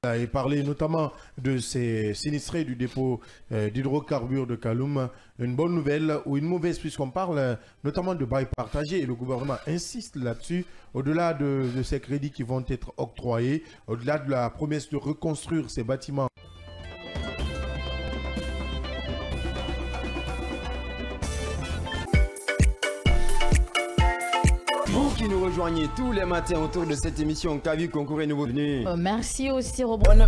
Et parler notamment de ces sinistrés du dépôt d'hydrocarbures de Kaloum. Une bonne nouvelle ou une mauvaise, puisqu'on parle notamment de bail partagé et le gouvernement insiste là-dessus. Au-delà de ces crédits qui vont être octroyés, au-delà de la promesse de reconstruire ces bâtiments. Vous qui nous rejoignez tous les matins autour de cette émission Kavi Concours et Nouveau Venu. Merci aussi Robert.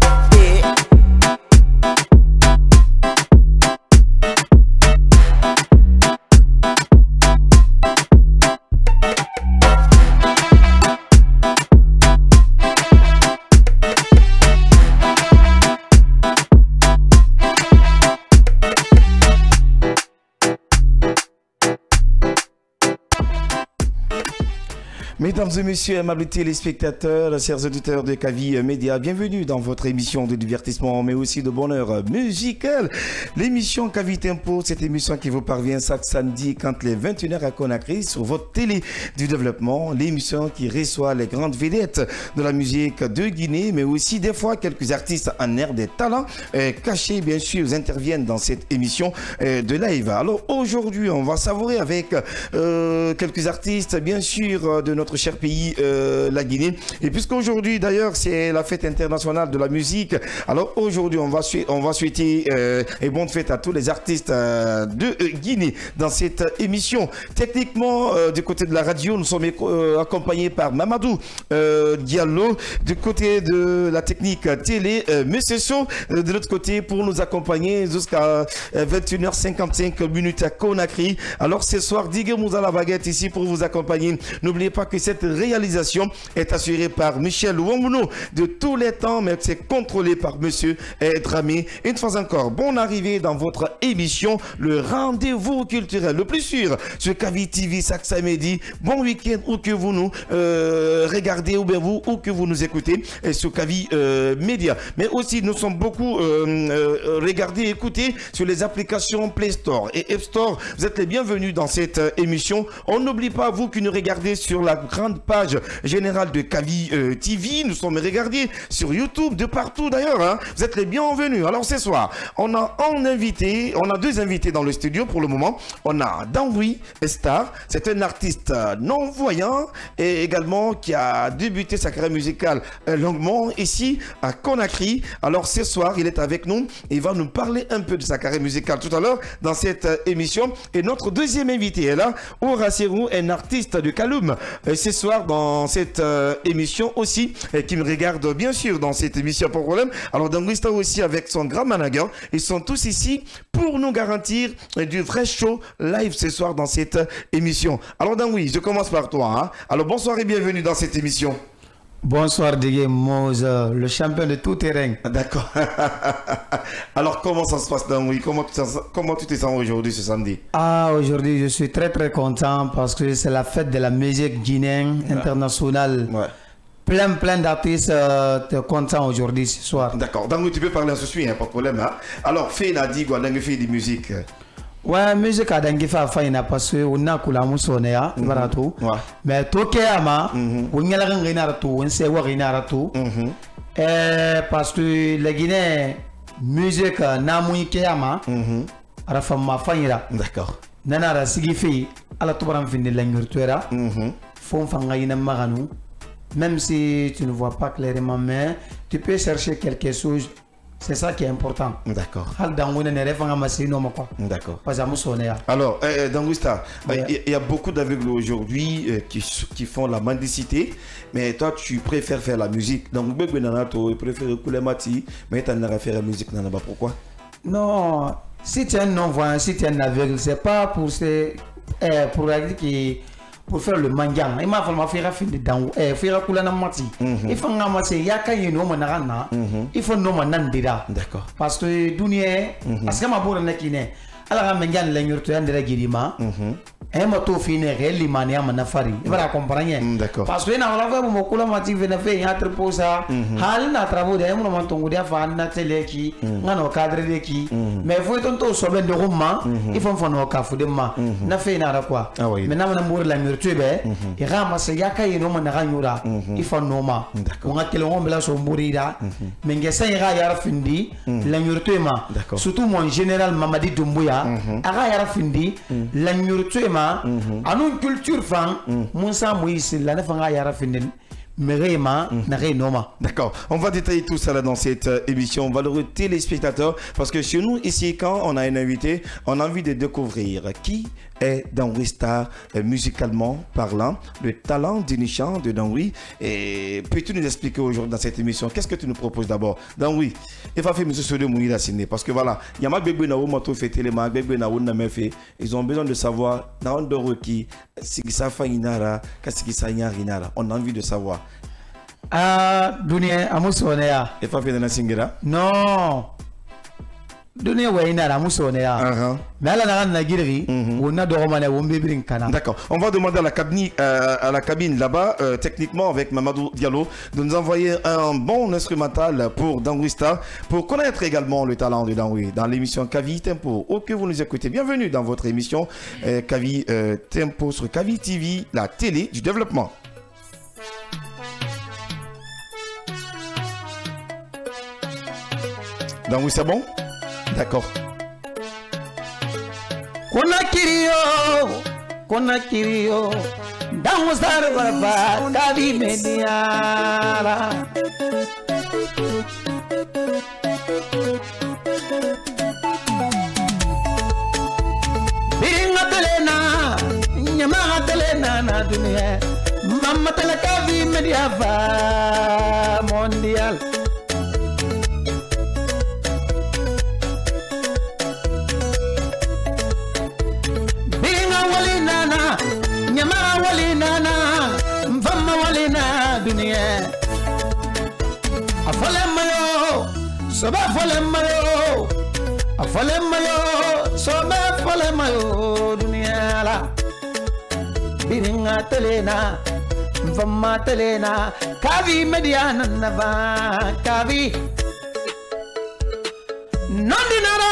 Mesdames et messieurs, amables téléspectateurs, chers auditeurs de Kavi Média, bienvenue dans votre émission de divertissement, mais aussi de bonheur musical. L'émission Kavi Tempo, cette émission qui vous parvient chaque samedi quand les 21h à Conakry sur votre télé du développement. L'émission qui reçoit les grandes vedettes de la musique de Guinée, mais aussi des fois quelques artistes en air des talents cachés, bien sûr, interviennent dans cette émission de live. Alors aujourd'hui, on va savourer avec quelques artistes, bien sûr, de notre cher pays, la Guinée. Et puisqu'aujourd'hui, d'ailleurs, c'est la fête internationale de la musique, alors aujourd'hui, on va souhaiter et bonne fête à tous les artistes de Guinée dans cette émission. Techniquement, du côté de la radio, nous sommes accompagnés par Mamadou Diallo. Du côté de la technique télé, Monsieur So, de l'autre côté, pour nous accompagner jusqu'à 21h55 à Conakry. Alors ce soir, Digue Moussa la baguette ici pour vous accompagner. N'oubliez pas que cette réalisation est assurée par Michel Wongouno de tous les temps, mais c'est contrôlé par Monsieur Dramé. Une fois encore, bonne arrivée dans votre émission, le rendez-vous culturel le plus sûr sur Kavi TV chaque samedi. Bon week-end où que vous nous regardez ou bien vous ou que vous nous écoutez sur Kavi Média. Mais aussi, nous sommes beaucoup regardés et écoutés sur les applications Play Store et App Store. Vous êtes les bienvenus dans cette émission. On n'oublie pas, vous qui nous regardez sur la grande page générale de Kavi TV. Nous sommes regardés sur YouTube, de partout d'ailleurs. Hein. Vous êtes les bienvenus. Alors ce soir, on a deux invités dans le studio pour le moment. On a Dangoui Star. C'est un artiste non-voyant et également qui a débuté sa carrière musicale longuement ici à Conakry. Alors ce soir, il est avec nous. Il va nous parler un peu de sa carrière musicale tout à l'heure dans cette émission. Et notre deuxième invité est là, Oura Serou, un artiste de Kaloum. Ce soir dans cette émission aussi, qui me regarde bien sûr dans cette émission, pas de problème. Alors Dangoui Star aussi avec son grand manager, ils sont tous ici pour nous garantir du vrai show live ce soir dans cette émission. Alors Dangoui, je commence par toi. Hein. Alors bonsoir et bienvenue dans cette émission. Bonsoir Digue Mose, le champion de tout terrain. D'accord. Alors comment ça se passe Dangoui? Comment tu te sens aujourd'hui ce samedi? Ah, aujourd'hui je suis très content parce que c'est la fête de la musique guinéenne internationale. Ouais. Plein d'artistes contents aujourd'hui ce soir. D'accord. Dangoui, tu peux parler en ce sujet, hein, pas de problème. Hein? Alors fais la digue, Dangoui fait de musique. Ouais, musique a dengue fa faina parce que on a kula musonea barato. Mais toke ama, on y a la rengaina tout, on sait où rengaina tout. Parce que les Guinéens musique namu ke ama, arafa ma faina. D'accord. Nana ra sigifi ala tubaram fin de l'angurtuera. Fon fangaina maganu. Même si tu ne vois pas clairement, mais tu peux chercher quelque chose. C'est ça qui est important. D'accord. D'accord. Alors, Dangoui Star, il y a beaucoup d'aveugles aujourd'hui qui font la mendicité, mais toi tu préfères faire la musique. Donc, tu préfères couler mati, mais tu n'as faire la musique. Pourquoi? Non, si tu es un non-voyant, si tu es un aveugle, c'est pas pour pour faire le mangang. Il m'a fallu faire fin de dango. Faire couler na mati. Il faut nga mati yaka yeno manarana. Il faut no manandira. D'accord. Parce que dunia, parce que ma bourre n'est qu'ine. Alors, mangan l'engurtu andra girima. un moto fini réel mania manafari il va comprendre d'accord parce que na wala mo kula mati vena fe ya triposa hal na travaux de mo mantongo dia fa na tele ki ngano cadre de ki mais faut tonto so ben de roma il faut no kafu de ma na fe na ra quoi mais na na mur la murtu be il rama se ya kay no man na nyura il faut no ma on a kele on bla so mburida mais ngesa ira ya findi la murtu ma surtout mon général Mamadi Doumbouya ara ya findi la murtu ma anun culture fan Moussa Moïse la nefanga yara findin merema na noma. D'accord, on va détailler tout ça là dans cette émission. Valeureux téléspectateurs, parce que chez nous ici, quand on a un invité, on a envie de découvrir qui est Dangoui Star musicalement parlant, le talent d'Inichan de Dangoui. Et peux-tu nous expliquer aujourd'hui dans cette émission qu'est-ce que tu nous proposes d'abord? Dangoui, il va faire M. Sode Mounira Sine parce que voilà, il y a ma bébé na moto fait téléma, bébé na na mefe. Ils ont besoin de savoir dans un doroki, si ça fait inara, qu'est-ce qui ça inara. On a envie de savoir. Ah, dunia amusonea. Et pas fait dans la singira? Non. Dunia wainara amusonea. Mais là na giri, on a dormane on bébrin kana. D'accord. On va demander à la cabine là-bas, techniquement avec Mamadou Diallo, de nous envoyer un bon instrumental pour Dangoui Star, pour connaître également le talent de Dangoui dans l'émission Kavi Tempo. Oh, que vous nous écoutez, bienvenue dans votre émission Kavi Tempo sur Kavi TV, la télé du développement. Dangoui, c'est bon? D'accord. Kona kirio, Dangoui Star barba, Kavi Media. Biringa telena, nyama telena na dunia, mama tele Kavi Media va mondial. Soba fole mayo dunia la biringa telena mvama telena Kavi Media nava Kavi nondinara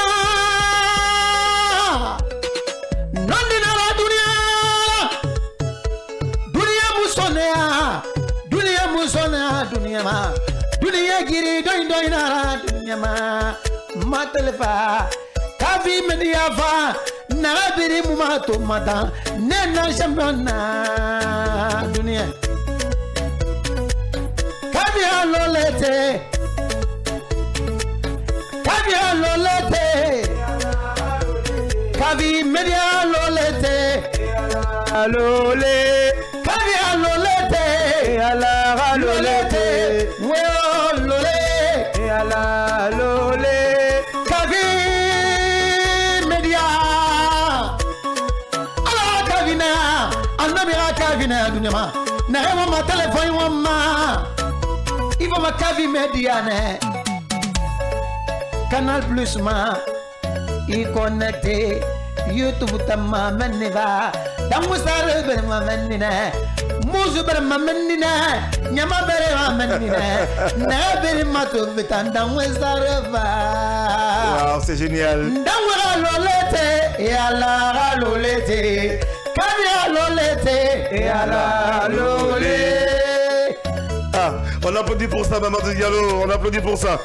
dunia musonea dunia ma dunia giri doin nara dunia ma matelefa Kavi Media va na biri mumato mata nena championa dunia Kavi alolete Kavi Media alolete alole Kavi alolete ala alolete we lole ala lole Kavi Media ala Kavina anamira Kavina dunyama na hewa ma telefone wama ivo ma Kavi Media ne Canal Plus ma i connecté YouTube tamma menniva Dangoui Star bere ma mennine muzu bere ma mennine nyama bere ma mennine na bere ma to vitan Dangoui Star va. Wow, c'est génial. Dangoui lolete et ala lolete Kavi lolete et ala lolete. Ah, on applaudit pour ça Mamadou Diallo, on applaudit pour ça.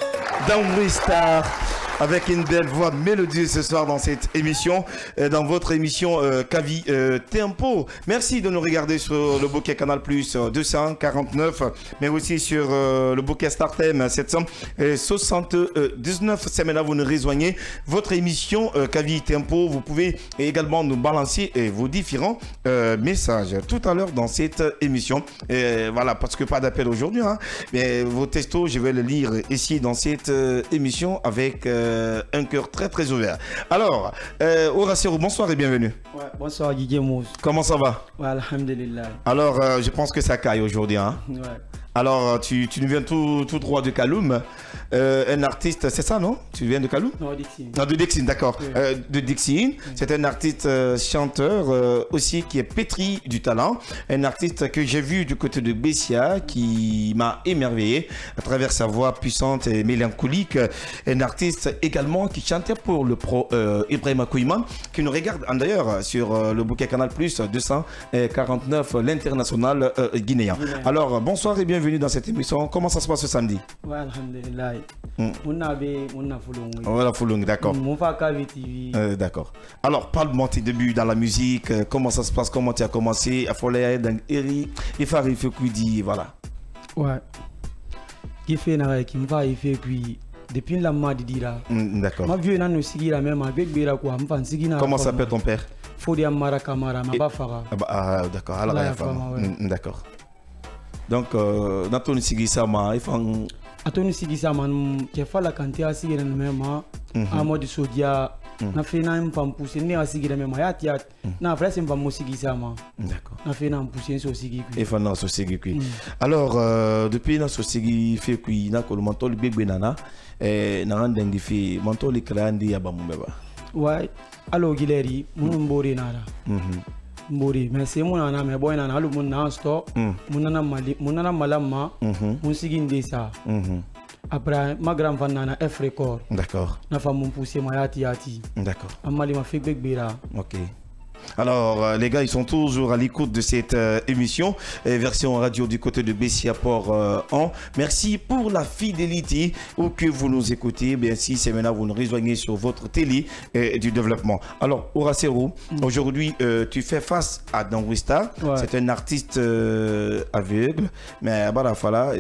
Dangoui Star avec une belle voix mélodieuse ce soir dans cette émission, dans votre émission Kavi Tempo. Merci de nous regarder sur le bouquet Canal Plus 249, mais aussi sur le bouquet Startem 779. C'est maintenant vous nous rejoignez votre émission Kavi Tempo. Vous pouvez également nous balancer vos différents messages tout à l'heure dans cette émission. Voilà, parce que pas d'appel aujourd'hui, hein, mais vos textos, je vais les lire ici dans cette émission avec un cœur très très ouvert. Alors, Horacio, bonsoir et bienvenue. Ouais, bonsoir Guigui Mousse. Comment ça va? Ouais, alhamdulillah. Alors, je pense que ça caille aujourd'hui. Hein? Ouais. Alors, tu nous viens tout droit de Kaloum. Un artiste, c'est ça, non? Tu viens de Kaloum? Non, Dixine. Non, de Dixine, d'accord. Oui. De Dixine. C'est un artiste chanteur aussi qui est pétri du talent. Un artiste que j'ai vu du côté de Bessia qui m'a émerveillé à travers sa voix puissante et mélancolique. Un artiste également qui chantait pour le pro Ibrahima Kouiman, qui nous regarde d'ailleurs sur le bouquet Canal Plus 249, l'international guinéen. Alors, bonsoir et bienvenue dans cette émission. Comment ça se passe ce samedi? Ouais, alhamdulillah. Voilà, Foulung, d'accord. D'accord. Alors, parle-moi tes débuts dans la musique, comment ça se passe, comment tu as commencé à Foley, dans Eri, et Farid Fekoudi, voilà. Ouais. Qui fait qui me va, il fait puis depuis la madidira. D'accord. Ma vieux n'en aussi la même avec Bira quoi, me fancy gina. Comment s'appelle ton père? Fodi Amara Kamara, ma bafara. Ah, d'accord. Alors, d'accord. Donc, dans ton Sigisa, il faut. Atoni Sigisa, man, qui fait la quantité à Sigil en même à mode sodia. Na fait un femme pousser né à Sigil même à Tiat. Na frère, c'est pas mon Sigisa, man. D'accord. Na fait un pousser sur Sigil. Et fan dans ce Sigil. Alors, depuis dans ce Sigil, fait que na ko le manteau le bébé nana, na rendre des filles, manteau le crandi à Bamubeba. Ouais. Alors, Gileri, mon mbori nara. Mbori, mais c'est mon ana, mais boy nana, le mon nan stop. Mon nana malama, mon Sigil de ça. Après, ma grand-femme nana F record. D'accord. Na femme mon poussé ma yati. D'accord. Amali ma fait bébé. Ok. Alors, les gars, ils sont toujours à l'écoute de cette émission, version radio du côté de Bessia Port-en. Merci pour la fidélité où que vous nous écoutez. Bien, si c'est maintenant vous nous rejoignez sur votre télé du développement. Alors, Horacero, aujourd'hui, tu fais face à Dangwista. Ouais. C'est un artiste aveugle, mais voilà,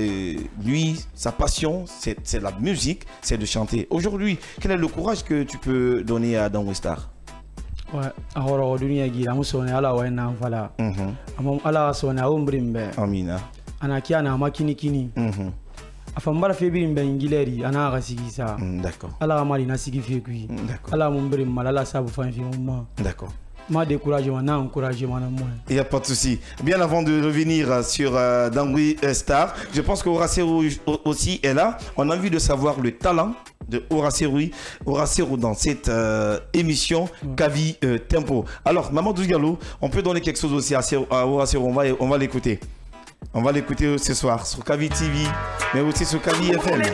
lui, sa passion, c'est la musique, c'est de chanter. Aujourd'hui, quel est le courage que tu peux donner à Dangwista? Ouais, alors dunia gira musone ala wa na fala. Amam ala sona umbrimbe. Amina. Anakia na makini kini. Afambara febirimbe ingileri ana gasigisa. D'accord. Ala mali na sigi fekui. D'accord. Ala mumbrim malala sabu fanfi mumma. D'accord. Ma découragement, na encouragement na moi. Il n'y a pas de souci. Bien avant de revenir sur Dangui Star, je pense que Horacero aussi est là. On a envie de savoir le talent de Horacero dans cette émission Kavi Tempo. Alors, Maman Dougalou, on peut donner quelque chose aussi à Horacero, on va l'écouter. On va l'écouter ce soir sur Kavi TV, mais aussi sur Kavi FM. Et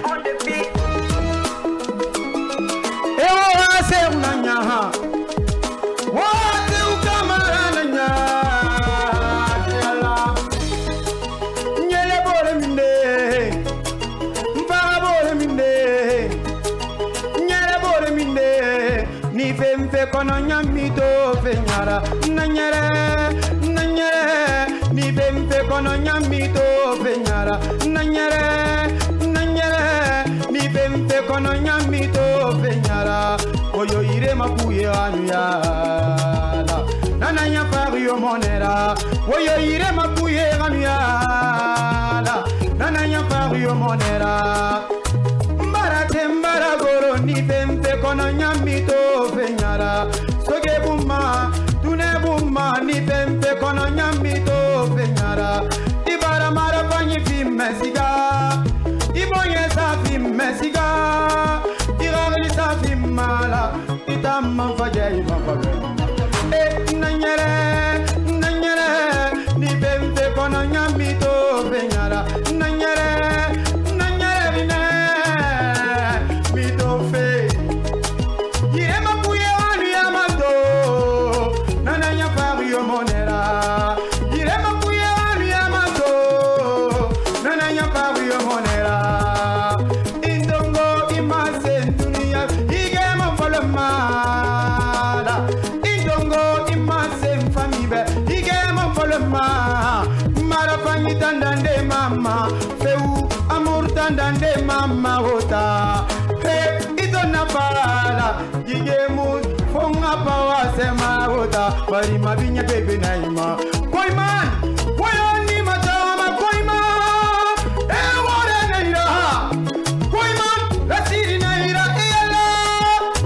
Horacero nanya. Kono nyamito fenyara nanyere ni bempe kono nyamito fenyara nanyere ni bempe kono nyamito fenyara oyo ire makuye anuyala nananya pario monera oyo ire makuye anuyala nananya pario monera mbara goro ni bempe kono nyamito fenyara soge bumma tune bumma ni bempe kono nyamito fenyara ibara mara panyi fimesiga ibonye sa fimesiga iragli sa fimala itamma faje mafage nanyere ni bempe kono nyamito fenyara nanyere Dande mama hota he idona bala yigemu fonga pawa sema hota bari mabinya bebe naima koiman koyoni matama koiman e wore naira koiman rasiri naira ela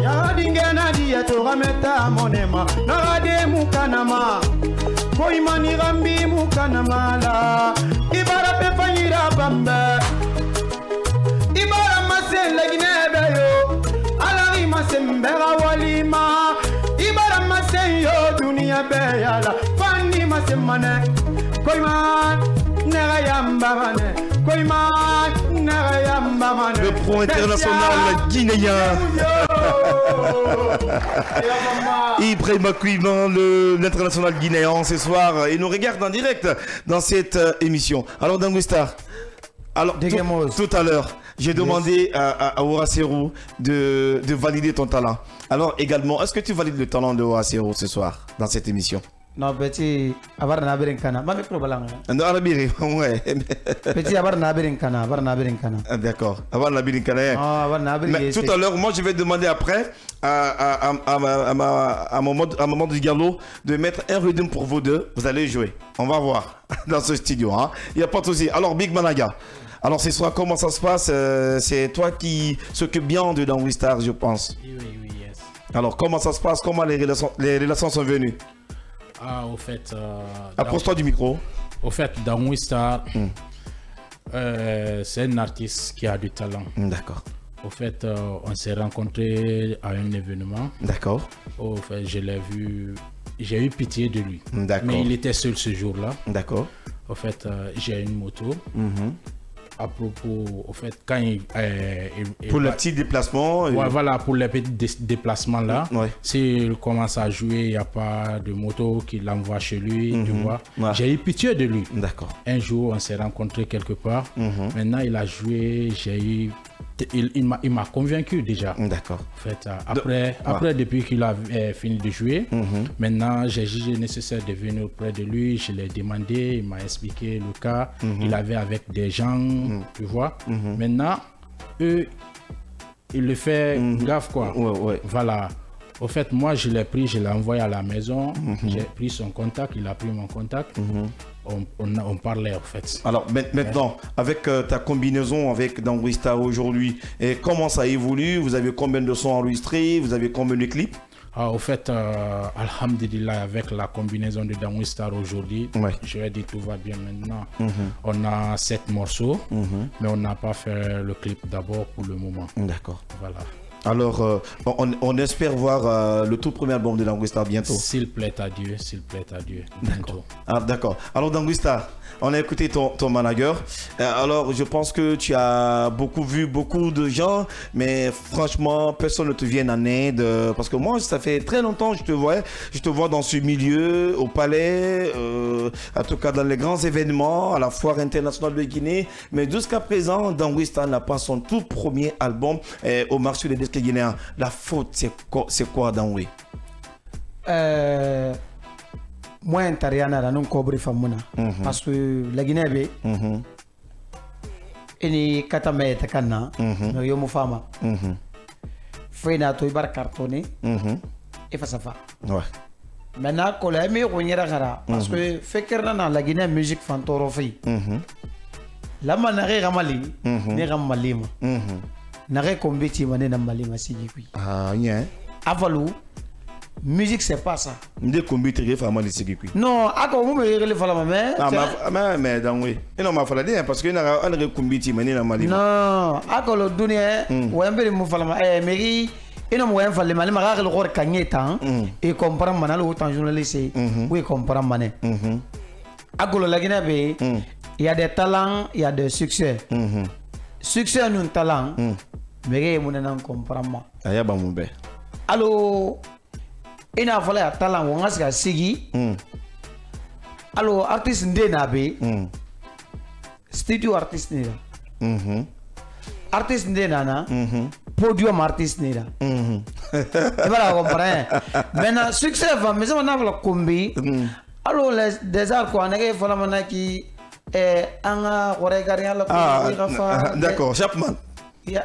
ya dingena dia to rameta monema narade mukanama koiman irambi mukanama la ibara pe fanyira ba se legine beyo alari masembera walima ibara maseyo dunia beyala fani masemane koima nera yamba mane koima nera yamba mane le pro international guinéen Ibrahima Kouiman, l'international guinéen ce soir, il nous regarde en direct dans cette émission. Alors Dangouistar, alors tout à l'heure, j'ai demandé à Ouassirou de valider ton talent. Alors également, est-ce que tu valides le talent de Ouassirou ce soir dans cette émission? Non, petit, avoir nabirin kana, ma micro balang. Non, Arabiri, ouais. Petit, avoir nabirin kana, avoir nabirin kana. D'accord, avoir nabirin kana. Avoir nabirin. Mais tout à l'heure, moi je vais demander après à Maman du Gallo de mettre un rythme pour vous deux. Vous allez jouer. On va voir dans ce studio. Hein. Il n'y a pas de souci. Alors, Big Managa. Alors, ce soir, comment ça se passe? C'est toi qui s'occupe bien de Dangouistar, je pense. Oui, yes. Alors, comment ça se passe? Comment les relations sont venues? Ah, au fait... approche-toi du micro. Au fait, Dangouistar, c'est un artiste qui a du talent. D'accord. Au fait, on s'est rencontrés à un événement. D'accord. Au fait, je l'ai vu... J'ai eu pitié de lui. D'accord. Mais il était seul ce jour-là. D'accord. Au fait, j'ai une moto. À propos, au fait, quand il pour le petit déplacement. Ouais, voilà, pour les petits déplacements là. Ouais. S'il commence à jouer, il n'y a pas de moto qui l'envoie chez lui, tu vois. Ouais. J'ai eu pitié de lui. D'accord. Un jour, on s'est rencontrés quelque part. Maintenant, il a joué, il m'a convaincu déjà. D'accord. En fait, après depuis qu'il a fini de jouer, maintenant, j'ai jugé nécessaire de venir auprès de lui. Je l'ai demandé, il m'a expliqué le cas. Il avait avec des gens, tu vois. Maintenant, eux, il le fait grave quoi. Ouais. Voilà. Au fait, moi, je l'ai pris, je l'ai envoyé à la maison. J'ai pris son contact, il a pris mon contact. On parlait en fait. Alors maintenant, avec ta combinaison avec Dangouistar aujourd'hui, et comment ça évolue? Vous avez combien de sons enregistrés? Vous avez combien de clips? Au fait, alhamdulillah, avec la combinaison de Dangouistar aujourd'hui, je vais dire tout va bien maintenant. On a 7 morceaux, mais on n'a pas fait le clip d'abord pour le moment. D'accord. Voilà. Alors, on espère voir le tout premier album de Dangouistar bientôt. S'il plaît à Dieu, s'il plaît à Dieu. Bientôt. D'accord. Alors, Dangouistar, on a écouté ton manager. Alors, je pense que tu as vu beaucoup de gens, mais franchement, personne ne te vient en aide. Parce que moi, ça fait très longtemps que je te vois dans ce milieu, au palais, en tout cas dans les grands événements, à la foire internationale de Guinée. Mais jusqu'à présent, Dangouistar n'a pas son tout premier album au marché des disques guinéens. La faute, c'est quoi, Dangoui? Moi, Tariana, là, non cobre famuna. Parce que la Guinée, et Katame Takana, no yomo fama. Fena to ibar cartonné, et face à face. Maintenant, quand la me renyera gara, parce que fait que la Guinée musique fantorofi. La manare ramali, ne ramalima. Nare kombeti mané na malima sigi kui. Ah, bien. Avalou. Musique c'est pas ça. Ndé kombeti fa mali sigi kui. Non, ako mo me rele fala mais. Ah mais Dangoui. Et non ma fala dire parce que na on kombeti mané na malima. Non, ako lo dunia wembe mo fala meri ino mo wembe fala malima ga le gor kanyeta et comprendre manal autant journaliste. Oui, comprendre mané. Ako lo la Guinée be il y a des talents, il y a des succès. Succès nous talent. Mais mon nan comprendre. Aya ba mo be. Allo ina fala talent wonga ska sigi. Allo artiste ndé na be. Studio artiste ni là. Artiste ndé nana. Podium artiste ni là. Voilà comprendre. Maintenant succès va mais ça on a la combi. Allo les des arts quoi na ke fala manaki d'accord, Chapman.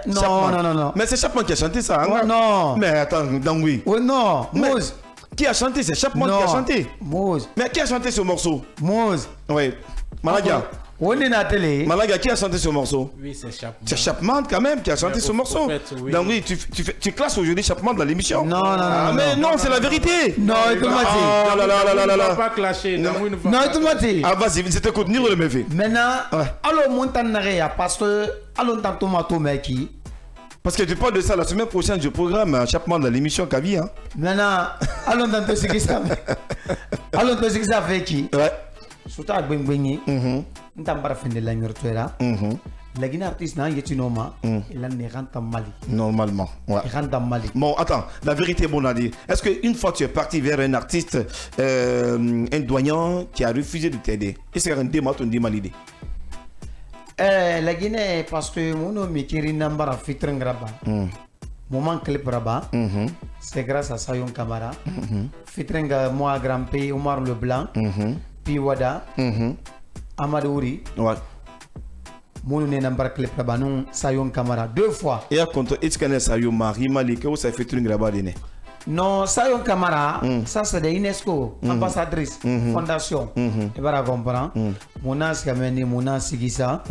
Non. Mais c'est Chapman qui a chanté ça. Hein? Non. Mais attends, Dangoui. Oui, non. Mose. Qui a chanté? C'est Chapman qui a chanté. Mose. Mais qui a chanté ce morceau? Mose. Oui. Malaga. On est à la télé. Malaga, qui a chanté ce morceau? Oui, c'est Chapman. C'est Chapman quand même qui a chanté ce morceau. Fait, oui. Donc oui, tu classes aujourd'hui Chapman dans l'émission. Non. Mais non, c'est la vérité. Non, il te m'a dit. Oh là là. Pas clasher. Non, il te m'a dit. Ah, vas-y, je t'écoute, ni le méfait. Maintenant, allô, montanarea, parce que, allô, tant tomato, mec, Parce que tu parles de ça la semaine prochaine, je programme chaque mois dans l'émission Kavi. Hein. Non, allons dans tout ce qui ça fait qui. Ouais. Surtout avec Bengbengi, nous n'avons pas fait de la nuirtuera. La Guinée artiste n'a pas noma, il a rentre Mali. Normalement. Ouais. Il rentre Mali. Bon, attends, la vérité, bon à dire. Est-ce qu'une fois tu es parti vers un artiste, un douanier qui a refusé de t'aider, est-ce qu'il y a un démat ou un démalidé? La Guinée, parce que mon nom est Kiri Nambara Fitrengraba. Moment clip Raba, c'est grâce à Sayon Kamara. Fitrenga, moi, grand pays, Omar Leblanc, Piwada, Amadouri. Ouais. Mon nom est Nambara clip Raba, non, Sayon Kamara, 2 fois. Et à contre, est-ce qu'il y a Sayon Marie Malika ou ça fait Fitrengraba déné? Non, Sayon Kamara, ça c'est de UNESCO, ambassadrice, fondation. Tu vas comprendre. Mon âge qui a mené mon âge Sigisa.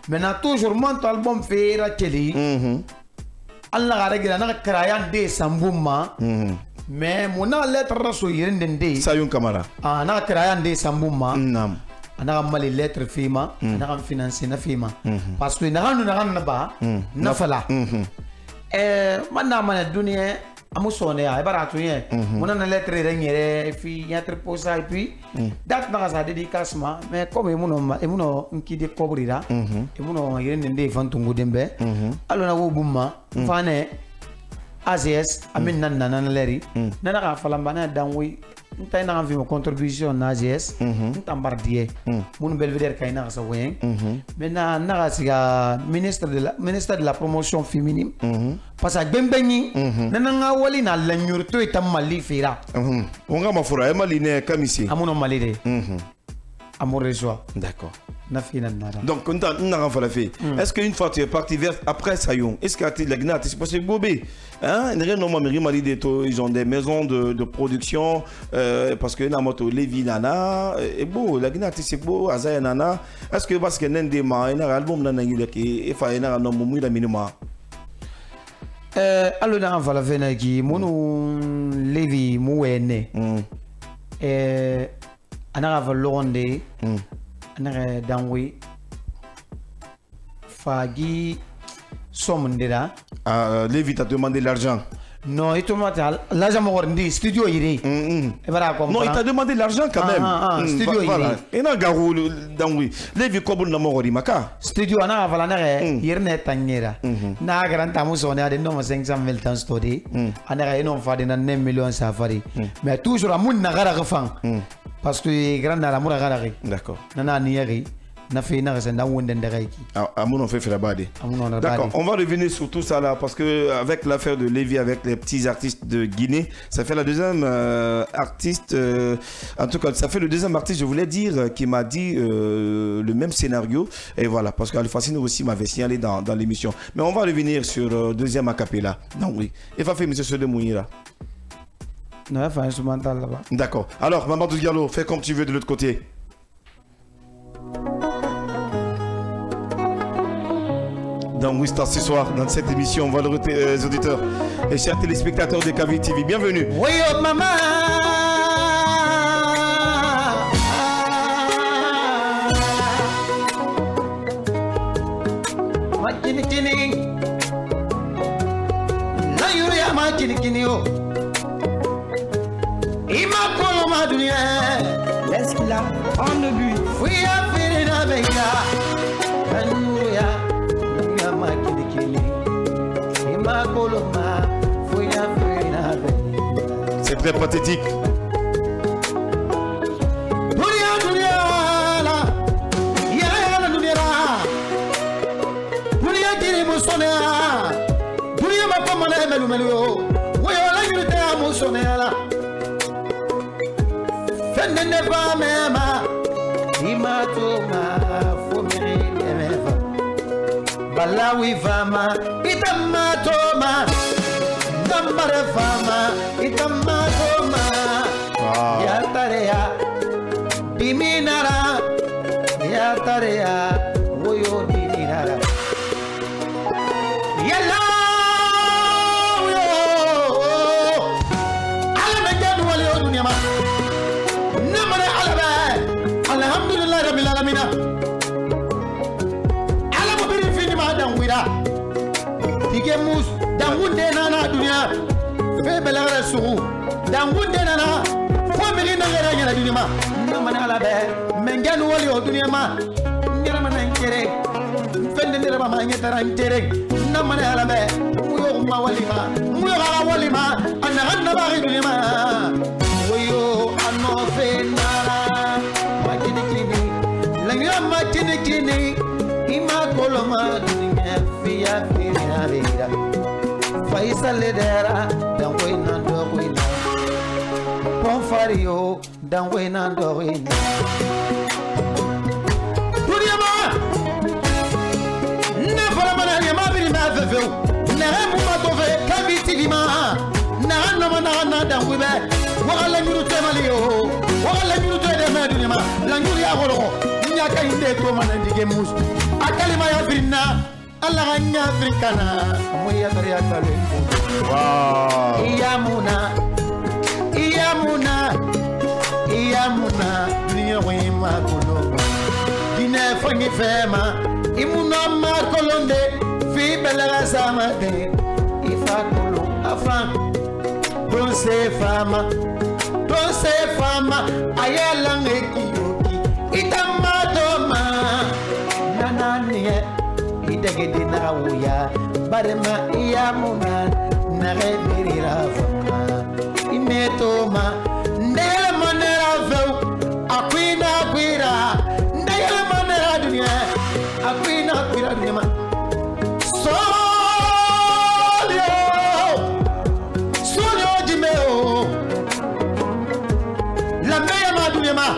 Maintenant, toujours mon album fait Rakeli. Allah a réglé, on a créé un dé Sambouma. Mais mon âge lettre sur Yirendende. Sayon Kamara. On a créé un dé Sambouma. On a mal les lettres FIMA. On a financé na FIMA. Parce que nous n'avons pas. Nafala. Maintenant, on a donné. Amusone ya ibaratuye mona na lettre rengere fi yatre posa et puis date na sa dédicacement mais comme emuno nkide kobrira emuno yende nde fantungu dembe alo na wobuma fane ACS amin nan leri nana ka falambana danwi nta na fi contribution na ACS nta mbardie mun belvedere kayna sa wen maintenant na siga ministre de la promotion féminine parce que Bembengi nana wali na lanyurto etamali fira on ma fura e mali ne kamisi amuno mali de amour reçoit. D'accord. Donc, est-ce qu'une fois tu es parti vers après Sayon, est-ce que la Guinée c'est possible Bobé, hein, ils ont des maisons de production parce que Namoto Levi Nana et beau, la Guinée c'est beau, Azaya Nana. Est-ce que parce que Nendema, un album Nana qui est fait un nom de minima. Alors là on va la venir qui mon Levi Mouene ana va londe ana danwi fagi somndira Levi t'a demandé l'argent. Non, il t'a demandé l'argent mon studio iri. Non, il t'a demandé l'argent quand même. Studio iri. Et na garou danwi. Levi kobo na mori maka. Studio ana va la yirne tangera. Na garanta mo sone ade no 500,000 tan story. Ana eno fa de na 9 millions safari. Mais toujours amun na gara gefang. Parce que grand na la mura garari. D'accord. Nana nieri. D'accord, on va revenir sur tout ça là parce que avec l'affaire de Lévi avec les petits artistes de Guinée, ça fait la deuxième artiste, en tout cas ça fait le deuxième artiste, je voulais dire, qui m'a dit le même scénario et voilà parce qu'Alphacine aussi m'avait signalé dans l'émission. Mais on va revenir sur deuxième acapella. Donc oui, il va faire monsieur Sode Mouira. Non, il va faire instrumental là-bas. D'accord. Alors Mamadou Diallo, fais comme tu veux de l'autre côté. Dans Wistar ce soir, dans cette émission, valeureux auditeurs et chers téléspectateurs de Kavi TV, bienvenue. Oui, oh maman. Laisse qu'il a en le but. Oui, à faire avec c'est très pathétique. Balawi fama itamatoma nambare fama itamatoma ya tarea diminara ya tarea woyo diminara yalla yo ala majadu wal yo dunya ma namare ala ba alhamdulillah rabbil alamin mus dangunde nana dunia fe belara suru dangunde nana fo mi na ngara nyana dunia ma namana ala be mengen wali o dunia ma ngara mana ngere fende ndere ma ngara ngere namana ala be muyo ma wali ma muyo ala wali ma anna ba dunia ma woyo anno fe nara makini kini langira makini kini ima koloma dunia fiya fiya vida faisa ledera dangwe nando wina ponfario dangwe nando wina dunia ma na fala mana ya mabiri ma veveu na mu ma tove kabiti lima na mana dangwe be wala nyuru temalio wala nyuru de ma dunia ma la nyuru ya golo nya ka inde to mana dige mus akalima ya firna Allah hanya firkana moya dari akale wow iyamuna dunia wema kono dina fangi fema imuna ma kolonde fi belara samade ifa kolo afan don se fama ayala ngekiyoki itamadoma nananie idagede na wuya barema iyamuna na rebirira fama imetoma ndela manera veu akwina ndela manera dunia akwina dunia ma solio jimeo la meya ma dunia ma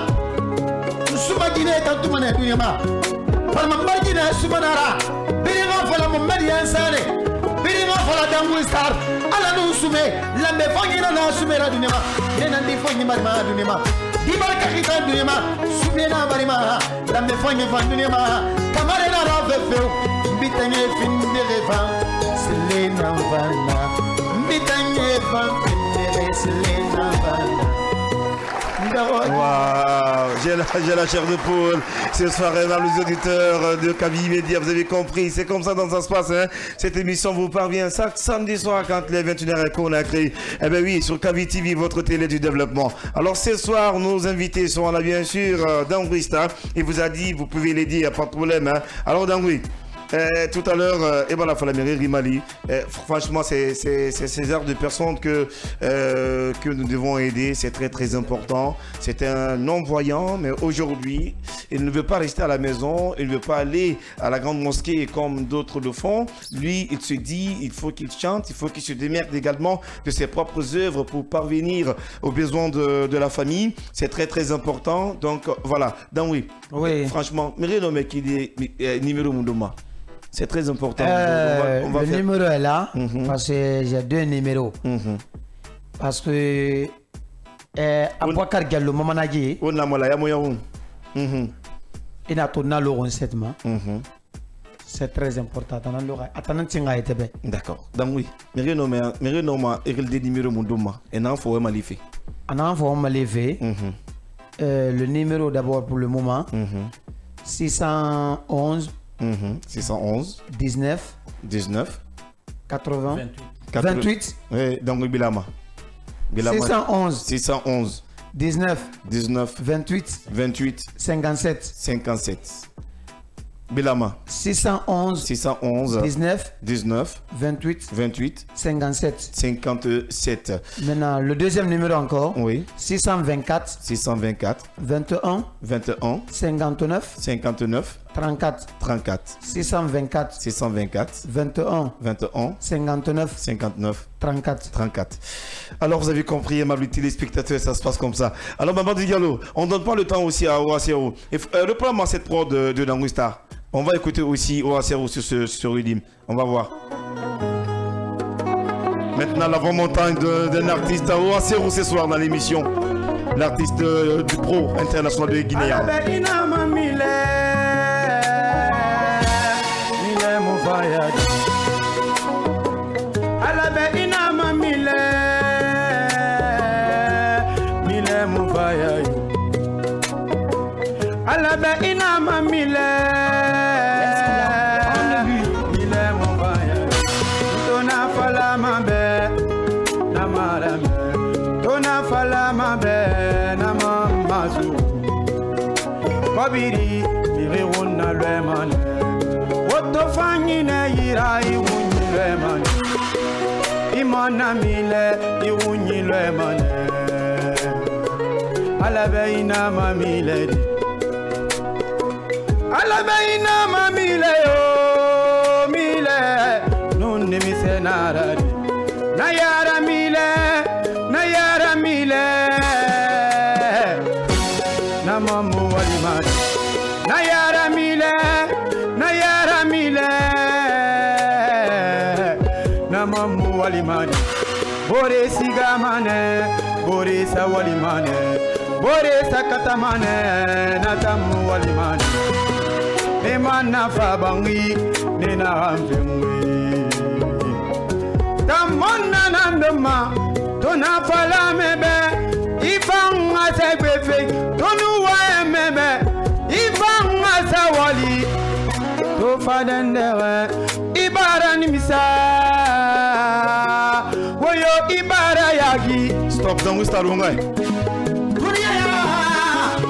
suma gine tantumane dunia ma palma margina sumanara biringa fala muhammad yansane biringa fala dangu star ala no sume lambe fangina na sume la dunia ma nena ndi fangi marma dunia ma di barka kita dunia ma sume na marima lambe fangi fan dunia ma kamare na rafeu bitanye finde refa selena vana bitanye fan finde selena vana. Wow, j'ai la chair de poule ce soir, mesdames les auditeurs de Kavi Media, vous avez compris, c'est comme ça dont ça se passe, hein. Cette émission vous parvient chaque samedi soir quand les 21h est consacré. Eh bien oui, sur Kavi TV, votre télé du développement. Alors ce soir, nos invités sont là bien sûr Dangui Star. Il vous a dit, vous pouvez les dire, pas de problème, hein. Alors Dangui, tout à l'heure, Ebala Falamiri Rimali, franchement, c'est ces heures de personnes que nous devons aider. C'est très très important. C'est un non-voyant, mais aujourd'hui, il ne veut pas rester à la maison. Il ne veut pas aller à la grande mosquée comme d'autres le font. Lui, il se dit, il faut qu'il chante, il faut qu'il se démerde également de ses propres œuvres pour parvenir aux besoins de la famille. C'est très très important. Donc voilà. Donc oui, franchement, mais qui est numéro Mundoma. C'est très important. On va le faire... numéro est là, parce que j'ai deux numéros. Parce que Abouakar Diallo Mamanagi, il a tourné l'euro c'est très important. D'accord. Donc oui, mais il y a des numéros Mundoma. Et non, il faut m'alifer. Le numéro d'abord pour le moment, 611 19 80 28. Oui, donc Bilama. 611 19 28 57 Bilama. 611 19 28 57. Maintenant, le deuxième numéro encore. Oui. 624 21 59 34 624 21 59 34. Alors vous avez compris, aimables téléspectateurs, ça se passe comme ça. Alors Maman Diallo, on ne donne pas le temps aussi à Oasero. Reprends-moi cette prod de Dangui Star. On va écouter aussi Oasero sur Udim. On va voir. Maintenant la montagne d'un artiste à Oasero ce soir dans l'émission. L'artiste du pro international de Guinée. wabiri miriguna lwemane wotofanyine yira iwunyi lwemane imana mile iwunyi lwemane alabeina mamile di alabeina mamile yo mile nunni misenara di na yara mile na mamu walimani na yara mile na mamu walimani bore sigamane bore sa walimane bore sa katamane na tamu walimani ne mana fabangi ne na hamfimwi tamonna nandoma tona fala mebe ifanga segbefe tonu wa mebe ifanga sawali to fadendere ibara nimisa woyo ibara yagi stop dans Wista Lungai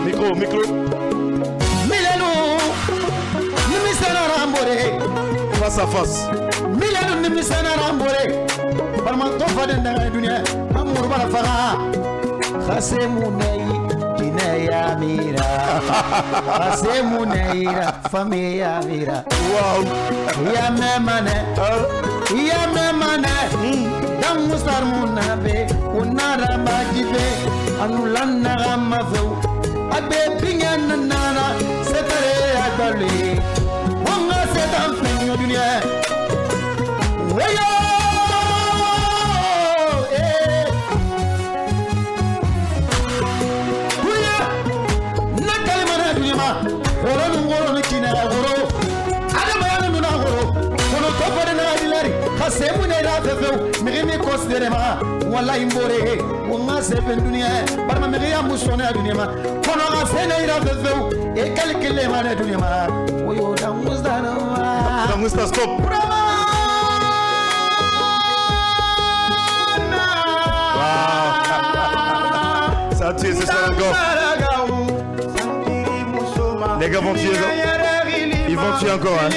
micro milenu nimisana rambore face à face milenu nimisana rambore barman to fadendere dunia amur bara faga Khasemunei Kineya Mira Khasemuneira Famia Mira wow Ya memane Dam musar munabe Unara majibe Anulana ramaveu Abe pingan nana Setare agale Wanga setan fenyo dunia Wayo Khasemunei fefeu mimi considérema wala imbore wonga seven dunia barma mimi ya musone dunia ma kono khasenei fefeu e calcule ma dunia ma oyo da musta stop ça tue c'est ça encore les gars vont tuer ils vont tuer encore hein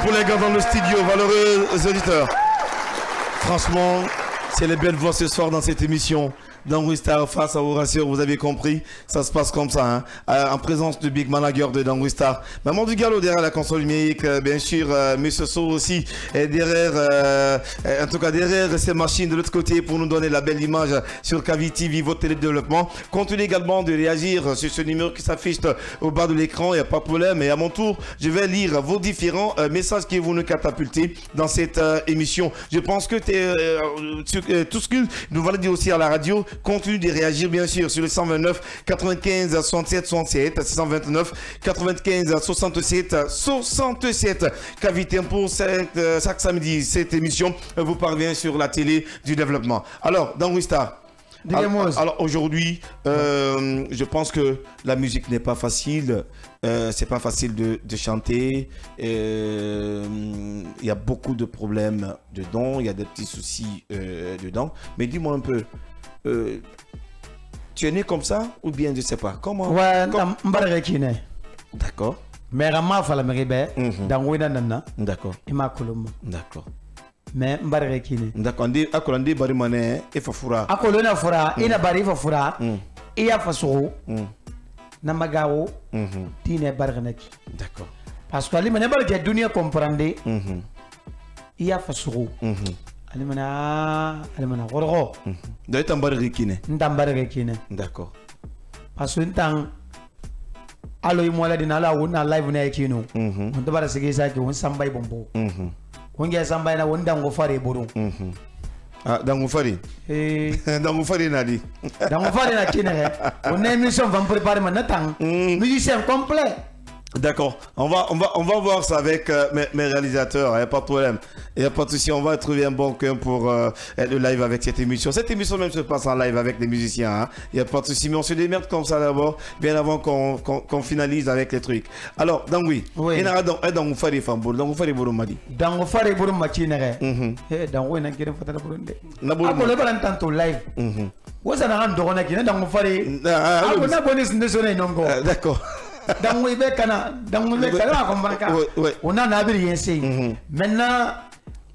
pour les gars dans le studio, valeureux auditeurs. Franchement, c'est les belles voix ce soir dans cette émission. Dans Wistar face à Horatio, vous avez compris, ça se passe comme ça, hein, en présence du big manager de Dans Wistar. Maman du Gallo derrière la console numérique, bien sûr, Monsieur So aussi, et derrière, en tout cas derrière ces machines de l'autre côté pour nous donner la belle image sur Kavi TV, votre télédéveloppement. Continuez également de réagir sur ce numéro qui s'affiche au bas de l'écran, il n'y a pas de problème. Et à mon tour, je vais lire vos différents messages qui vont nous catapulter dans cette émission. Je pense que tout ce que nous allons dire aussi à la radio, continue de réagir bien sûr sur le 129 95 67 67 629 95 67 67 Kavi Tempo chaque samedi. Cette émission vous parvient sur la télé du développement. Alors dans Wistar, alors aujourd'hui je pense que la musique n'est pas facile. C'est pas facile de chanter. Il y a beaucoup de problèmes dedans. Il y a des petits soucis dedans. Mais dis-moi un peu. Tu es né comme ça ou bien je sais pas comment? Ouais, d'accord. Mais Rama fala meribe dans Wina Nana. D'accord. Imakulum. D'accord. Mais Mbarre Kine. D'accord. Akolande barimane et fafura. Akolona fura, ina bari fafura. Iya fasoro. Namagao. Tine barganaki. D'accord. Parce que ali mane barke dunia comprendre. Iya fasoro. Alimana gorgo. D'ailleurs Tambarre Kine. Tambarre Kine. D'accord. Parce que tant allo imola dinala wona live na yakino. On doit se gesa ki on sambay bombo. on y a Zambaina, on dango fare bourou. Ah, dango fare. Dango fare nadi. Dango fare na kinere. On a émission, on va préparer maintenant. Musicien complet. D'accord, on va voir ça avec mes réalisateurs, il n'y a pas de problème. Il n'y a pas de souci, on va trouver un bon coin pour être live avec cette émission. Cette émission même se passe en live avec les musiciens, il n'y a pas de souci, mais on se démerde comme ça d'abord, bien avant qu'on finalise avec les trucs. Alors, Dangui, il y a Dangou Fari Famboul, Dangou Fari Bourou Madi. Dangou Fari Bourou Machinere. Dangou Nakiri Fatala Burunde. Ako le balan tanto live. Où ça n'a rien de Ronaki, Dangou Fari. Ako na bonus ne sonne non. D'accord. Dans le on a rien essayé. Maintenant,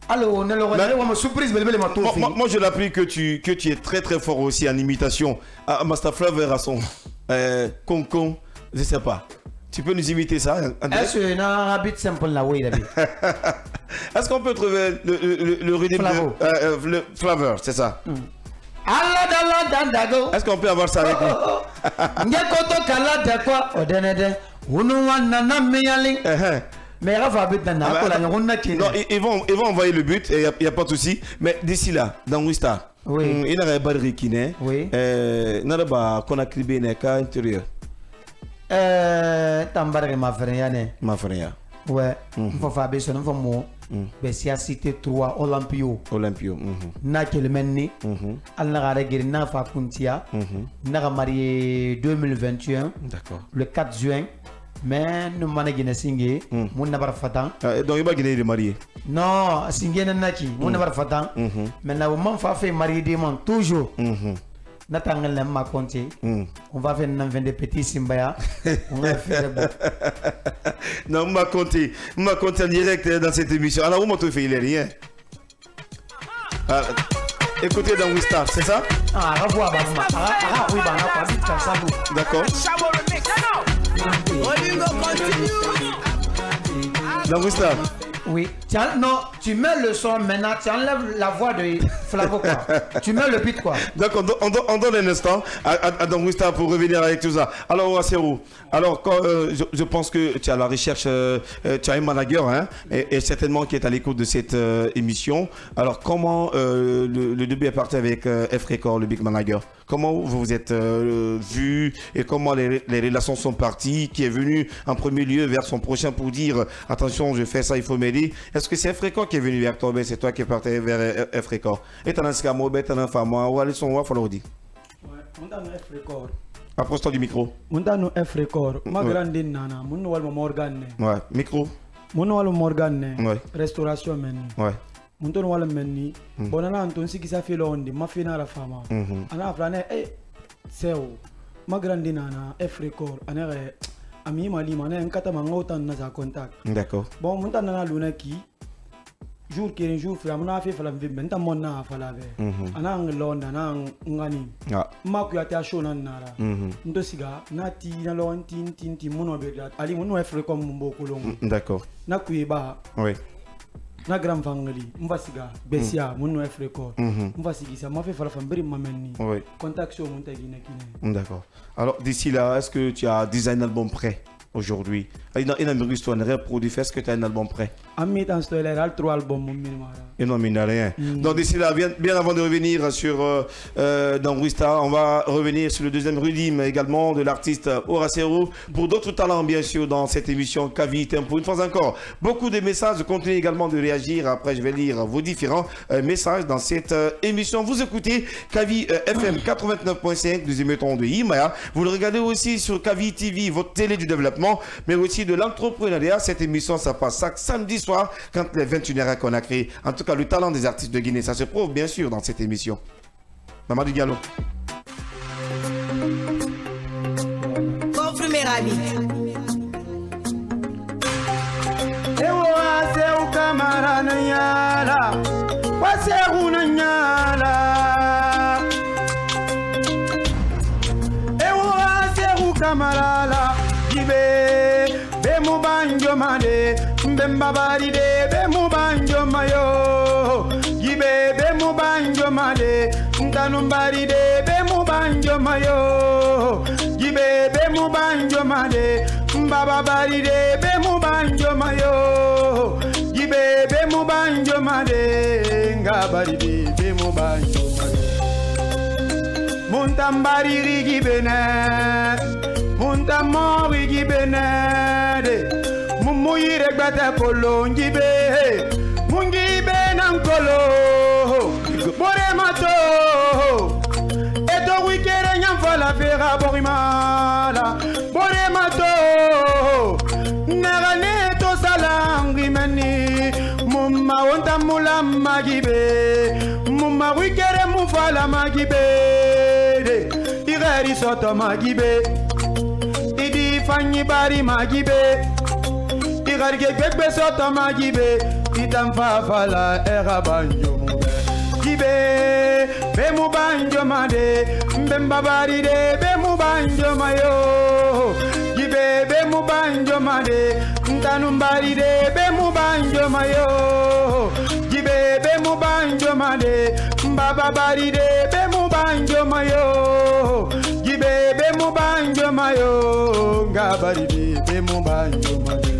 alors on a le surprise. Moi je l'apprends que tu es très très fort aussi en imitation. Master Flavor à son Concon, je sais pas. Tu peux nous imiter ça? Est-ce que c'est un habit simple là? Oui, est-ce qu'on peut trouver le rythme le Flavor, c'est ça? Est-ce qu'on peut avoir ça avec nous? Non, ils vont envoyer le but, il n'y a pas de souci. Mais d'ici là, dans Wista, il y a un baril qui n'est pas qu'on a crié à l'intérieur. Ma frère. Ouais, il faut faire des choses, il faut moi. Ben si a cité 3 Olympio. Na kelmenni. Allah a réglé na fa kuntia. Na marié 2021. D'accord. Le 4 juin. Mais nous m'en avons signé. Mon n'abar fatan. Donc il va gagner marié. Non, signé naki. Mon n'abar fatan. Mais là on fa fait marier des gens toujours. Natangal n'a pas compté. On va faire des petits simbaya. On va faire non, on m'a compté en direct dans cette émission. Alors, où m'a fait il est rien. Écoutez dans Wistar, c'est ça? Ah, revoir, oui, d'accord. Dans Wistar. Oui, tiens, non, tu mets le son maintenant, tu enlèves la voix de Flavo quoi. Tu mets le beat quoi. D'accord, on donne un instant à Don Wista pour revenir avec tout ça. Alors, Wassero, alors je pense que tu as la recherche, tu as un manager hein, et certainement qui est à l'écoute de cette émission. Alors, comment le début est parti avec F Record, le big manager? Comment vous vous êtes vu et comment les relations sont parties? Qui est venu en premier lieu vers son prochain pour dire attention, je fais ça, il faut m'aider? Est-ce que c'est F Record qui est venu vers toi? C'est toi qui es parti vers F Record? Et tu as un scamo, tu as un femme, ou aller son wa fallo di? Ouais, on a un F Record. Approche-toi du micro. On a un F Record. Ma grande nana, mon wal Morgan. Ouais, micro. Mon wal Morgan. Ouais. Restauration menu. Ouais. Mon ton wala menni bonana anton siki sa fe londi ma fe na la fama ana plane seo ma grande nana F Record ana ami mali mana nkata mangotan na za contact. D'accord. Bon mon tan na luna ki jour qui jour fait amna fe fala vimbe nta monna fala be ana nglonda ana ngani ma ku ata show na nara ndo siga na ti na lo tin mono be ali mono F Record mbo kolongo. D'accord. Na ku ba. Oui. Na grand vangali mbasiga besia mon F Record mbasigi ça m'a fait faire fambiri mameni contact sur mon tagina kine. D'accord. Alors d'ici là, est-ce que tu as design un album prêt aujourd'hui? Il a une histoire, une reproduit. Est-ce que tu as un album prêt? Ami dans ce là 3 albums mon minimara. Et non mine rien. Donc d'ici là, bien avant de revenir sur dans Wista, on va revenir sur le deuxième rythme également de l'artiste Horacero pour d'autres talents bien sûr dans cette émission Kavi Tempo. Une fois encore, beaucoup de messages. Continuez également de réagir. Après, je vais lire vos différents messages dans cette émission. Vous écoutez Kavi FM 89.5, nous émettons de Imaya. Vous le regardez aussi sur Kavi TV, votre télé du développement, mais aussi de l'entrepreneuriat. Cette émission, ça passe chaque samedi soir quand les 21h qu'on a créé. En tout cas, le talent des artistes de Guinée, ça se prouve bien sûr dans cette émission. Mamadou Diallo. Confirmez Rabi. Kamarala gibe be mubanjo made mbemba bari de be mubanjo mayo gibe be mubanjo made ndanu bari de be mubanjo mayo gibe be mubanjo made mbaba bari de be mubanjo mayo gibe be mubanjo made ngabari be mo banjo made Muntambari rigi bene Muntamori gi bene de Mumuyi regbata kolo ngibe Mungibe nankolo Bore mato Eto wikere nyamfala fera borimala Bore mato Nerane to salangi meni Mumma wonta mula magibe Mumma wikere mufala magibe Igari soto magibe Idi fanyi bari magibe Igari gekbe soto magibe Itam fafala era banjo mube Gibe be mu banjo made Mbemba bari de be mu banjo mayo Gibe be mu banjo made Ntanumbari de be mu banjo mayo Gibe be mu banjo made Mbaba bari de be mu banjo mayo Gibe be mu banjo mayo Ngabari de be mu banjo made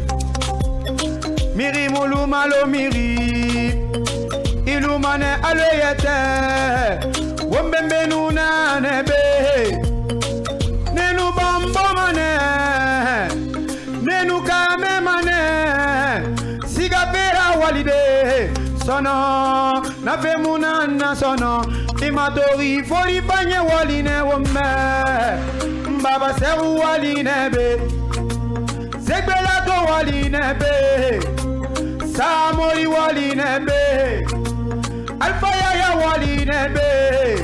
Miri mulu malo miri Ilumane aloyete Wombembe nuna nebe Nenu bambo mane Nenu kame mane Siga pera walide Sono Nafe munana sono Imatori fori panye waline wome Mbaba seru waline be Zegbelato waline be Samori waline be Alpha Yaya waline be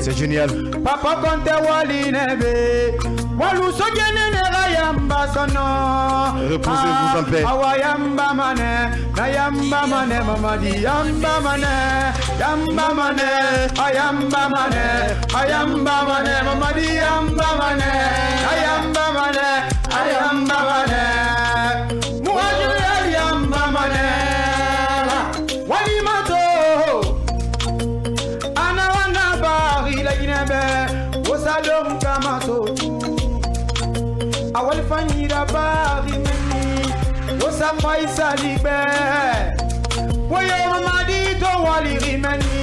C'est génial. Papa Conte waline be Walu sogene ne rayamba sono Reposez-vous en paix. Awayamba mane Nayamba mane mamadi yamba mane Yamba mane Ayamba mane Ayamba mane mamadi yamba mane Ayamba mane Ayamba mane Muhaju yamba mane Walimato Ana wana bari la ginebe Wosadom kamato Awal fanyira bari meni Wosa faisa libe Woyo mamadi to wali rimeni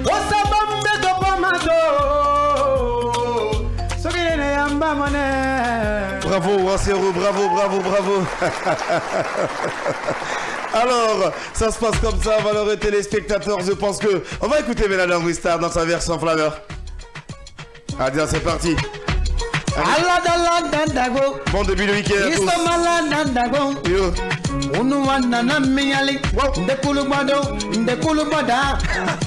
Wosa bambe to pamato Sogene yamba mane Bravo, Wassero, bravo, bravo, bravo. Alors, ça se passe comme ça, valeureux téléspectateurs. Je pense que on va écouter Mélanie Wistar dans sa version flaveur. Allez, c'est parti. Bon début de week-end à tous. Yo. Unuwana na miyali Ndekulubada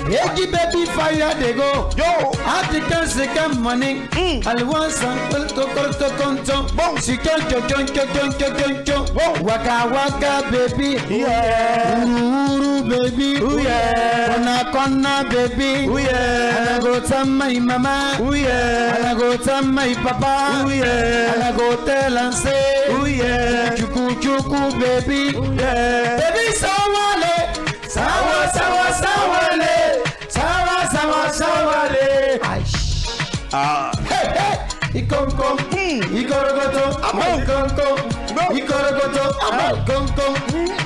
Eji baby fire they go Yo African second money Alwansa Kolto konto Sikoncho Waka waka baby Uru baby Kona baby Alagota my mama Alagota my papa Alagota lance Chuku baby Baby sawale Sawale Sawale Ah Ikonko Ikorogoto Ikonko Ikorogoto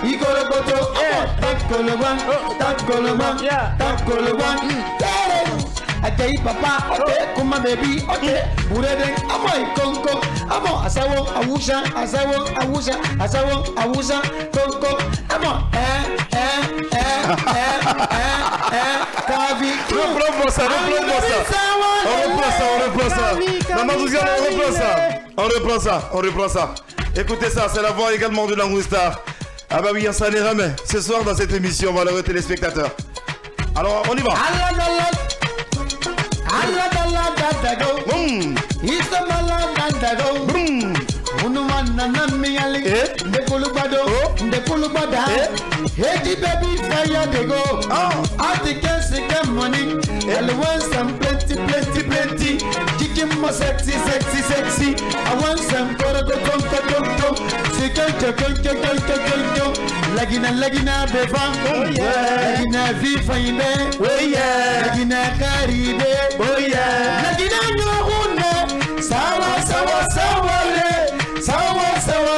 Ikorogoto Takoloban Ajayi papa, okay, kuma baby, okay, burede, amo ikonko, amo asawo, awusha, konko, amo, kavi. Reprends ça. Maman Douziane, on reprend ça. Écoutez ça, c'est la voix également de Langousta. Ah bah oui, ça n'est jamais. Ce soir dans cette émission, valeureux téléspectateurs. Alors, on y va. Unuwana na miyali Ndekulubada Heji baby fire they go Article second money I want some plenty Chicken more sexy I want some korogo Lagina beva Lagina vifa ine Lagina karibe Lagina nyohune Sawa